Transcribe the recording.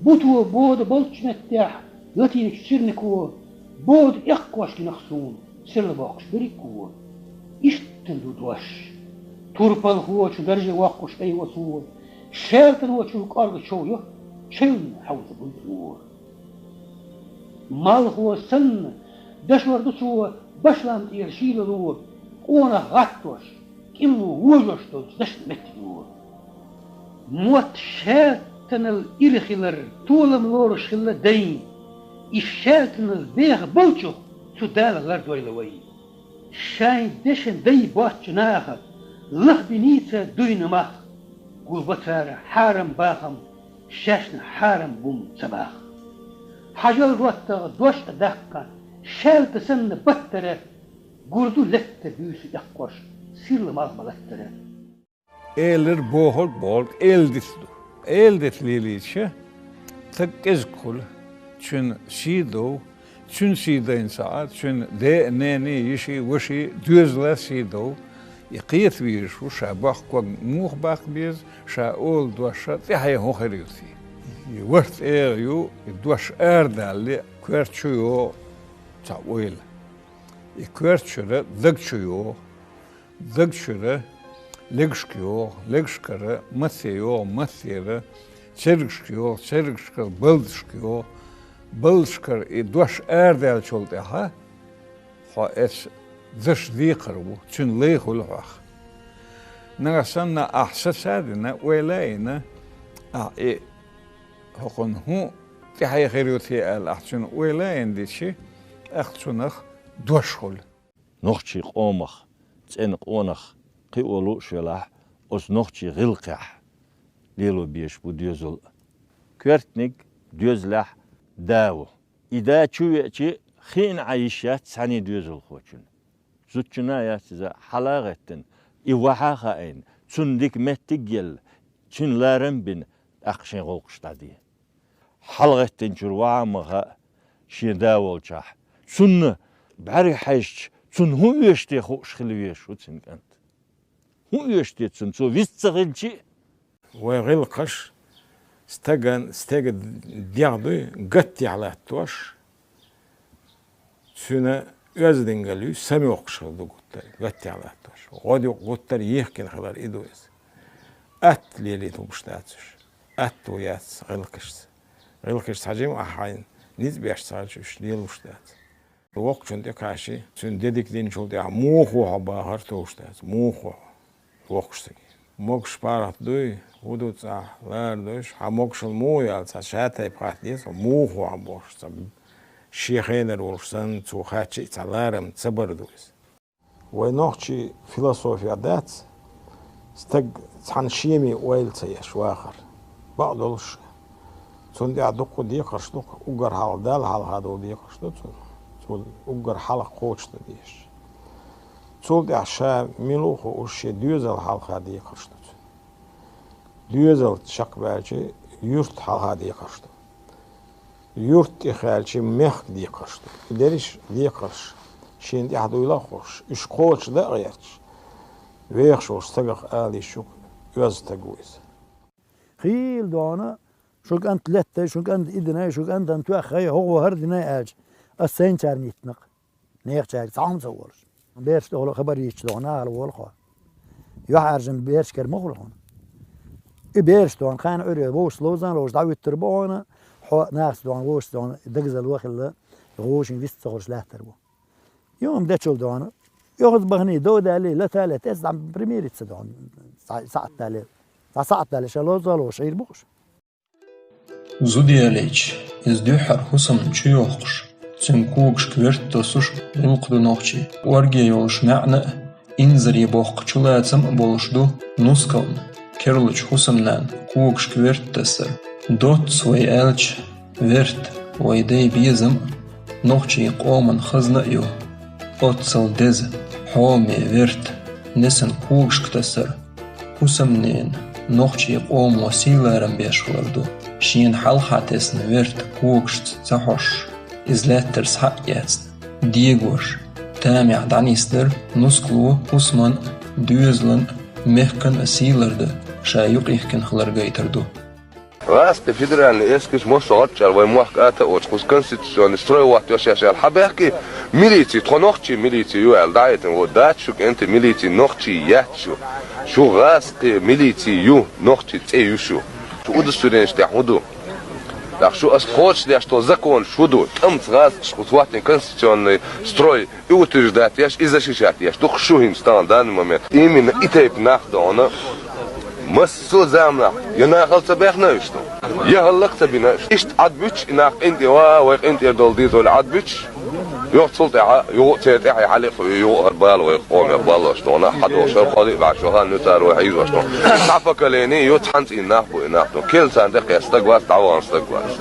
بوتو بود بولتش متاح يوتينك سيرنكو بود اقواش لنخصون سر باقش بريكو اشتندو دوش توربال هو شو درجة واقش اي وصول شالتن هو شو قارد شو يو شلن حوز بلدور مال هو سن دشور دسو بشلان يرشيل دور وانا غاتوش كمو وجوش دش متدور موت شالتن الإرخلر طولم لورش خلا دين إشالتن البيغ بلچو شو دال لردوي لوي شاين دشن دي باتش ناخد لخ بنيتا دوين مخ قول بطار حارم باخم شاشن حارم بوم سباخ حجل روتا دوش دقا شالت سن بطره قردو لت بيوسي يقوش سيرل مالبلتره Eller boğul eldislu. Eldisliği tek ezkul çün sido çün sidin saat çün de neni yişi vişi düzle sido يقيت بيش وشا باخ موخ باخ بيز شا اول دوشا تحيا هو خريوتي يورت ايريو دوش اردالي كويرتشيو تاويل يكويرتشره دغشره لغشكره مسيو چرگشكر بلشكر دوش اردال چولتها خو اس زش ذيقرو تشن ليخو الوخ نغسنا احساسادنا ولاينا اي هقن هو تحي خيروتي الاحسن ولاين ديشي اختنخ دوشخول نوخشي قومخ تن قونخ قيولو شلاح اس نوخشي غلقح ليلو بيش بوديزل كورتنيك ديزلح داو اذا تشويتي خين عايشات ساني ديزل خوچن زوتشنا يا size halak ettin. İvaha hain. Çündik mettik gel. Çünlerin bin akşin kolkuşta diye. Halak ettin çurvağımıha şirda olacak. Çünni bari hayş. Çün hu üyeşte hoş khilviye şu tsinkant. Hu üyeşte çün çu vitsagilçi. Ve gılqış steg diağdı gatti ala toş. Çüne özden geliyor, sami okşaldı gutlar, gatti alatoş. Godi gutlar yehkin kadar idoyuz. At lili tubuştatış. At toyas gılkış. Gılkış hacim ahayn niz beş sarçış lil uştat. Okçunde karşı sün dediklerin çoldu ya muhu haba har tuştat. Muhu okştu. Mokş parat duy, hudutsa lardoş, ha mokşul muya alsa şatay patlis muhu aboşsa. شيخينر ورسن توخاتشي تعلارم تبردوز ونوخشي فيلسوفيا دات استق عن شيمي ويل تيش واخر بعضلش تندي عدوكو دي قرشدوك اوغر حال دال حال هادو دي قرشدوك تول اوغر حلق قوچت ديش تول دي عشا ميلوخو وشي دوزل حال هادي قرشدوك دوزل شق بالجي يورت حال هادي قرشدوك Yurt ihalçi mehk diye kaçtı. İleriş diye karşı. Şimdi ahduyla hoş. Üç koç da ayarç. Veyx şu stagak ali şu öz taguiz. خيل دوانا شو كانت لته شو كانت إدنا شو كانت أنتوا أخي هو هردنا أج السين شارنيتنق نيخ شار صام صورش بيرش دولة خبر يشتغلنا على والخا يحرجن بيرش كرمخلون بيرش دوان خان أري بوش لوزان روش دعوة تربونا ناس دوان ووش دوان دقزل وخل غوشين فيست صغرش لا تربو يوم ده شو دوان ياخذ بغني دو دالي لا ثالث اسدع بريمير تصدون ساعة تالي ساعة تالي شلو زالو شير بوش زودياليج ازدوحر حسن تشيوخش تنكوكش كويرت توسوش يلقدو نوخشي وارجي يولش معنى انزري بوخ چلاتم بولشدو نوسكون كيرلوش حسن لان كوكش كويرت تسر دوت سوي الج ويرت ويدي بيزم نوخشي قومن خزنا يو اوتسل دز حومي ويرت نسن كوكش كتسر حسمنين نوخشي قوم وسيلارم بيشولردو شين حلحاتسن ويرت كوكش تحوش إزلاترس حق ياتسن ديغوش تامع دانيستر نسكلو حسمن دوزلن مهكن أسيلرد شايق يحكن خلرغيتردو Raste federalni eskiş moşoğatçar ve muhakkata oçkus konstitüsyonu stroyvat yaşaşal habeki militi tonoqçi militi yuel dayetin o daçuk ente militi noqçi yatçu şu raste militi yu noqçi tseyushu şu udu sürençte hudu Так что асхочли, что закон шуду, там раз шутватный конституционный строй и утверждать, и защищать, что хшуим стал в данный момент. Именно и тейп нахдона, мы созамна, я нахал тебе что. Я галлак тебе что. Ишт адбич, нах инти ва, инти долдит вلا адбич. يوصلت يوصلت عليه يوهربال ويقوم يربال شلون حد وشر خالي بعد شو هالنتار وحيز وشلون تعرف كليني يتحنت إناح بو إناح كل سنة قياس تقواس تعوان تقواس